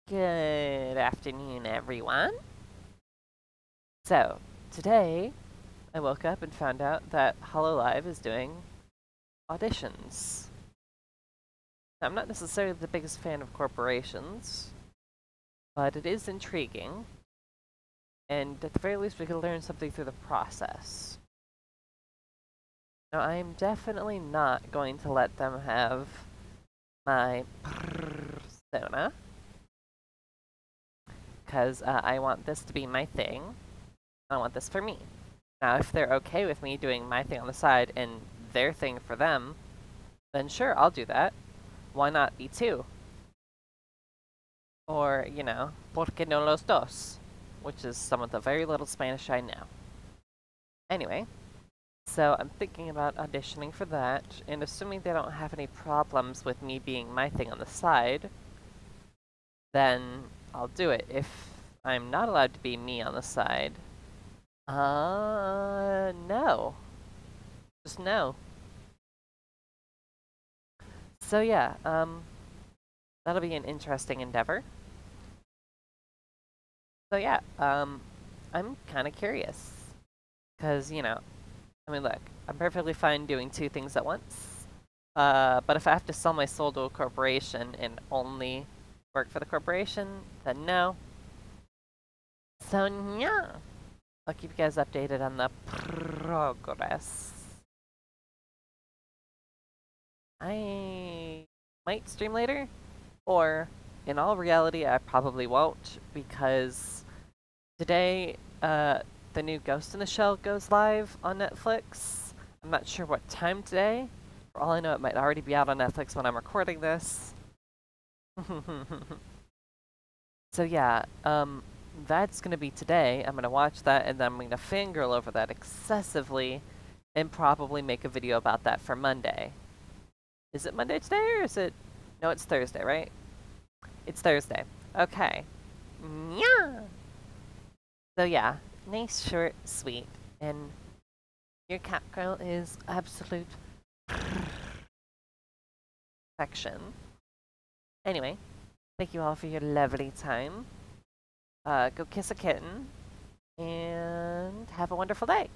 Good afternoon, everyone. So, today I woke up and found out that HoloLive is doing auditions. Now, I'm not necessarily the biggest fan of corporations, but it is intriguing, and at the very least we could learn something through the process. Now, I am definitely not going to let them have my persona, because I want this to be my thing. I want this for me. Now, if they're okay with me doing my thing on the side and their thing for them, then sure, I'll do that. Why not be two? Or, you know, ¿por qué no los dos? Which is some of the very little Spanish I know. Anyway, so I'm thinking about auditioning for that, and assuming they don't have any problems with me being my thing on the side, then I'll do it. If I'm not allowed to be me on the side, no. Just no. So yeah, that'll be an interesting endeavor. So yeah, I'm kind of curious. Because, you know, I mean, look, I'm perfectly fine doing two things at once. But if I have to sell my soul to a corporation and only work for the corporation, then no. So yeah, I'll keep you guys updated on the progress. I might stream later, or in all reality, I probably won't, because today, the new Ghost in the Shell goes live on Netflix. I'm not sure what time today. For all I know, it might already be out on Netflix when I'm recording this. So yeah, that's gonna be today. I'm gonna watch that, and then I'm gonna fangirl over that excessively, and probably make a video about that for Monday. Is it Monday today, or is it... No, it's Thursday, right? It's Thursday. Okay. Yeah. So yeah, nice, short, sweet, and your cat girl is absolute perfection. Anyway, thank you all for your lovely time. Go kiss a kitten, and have a wonderful day.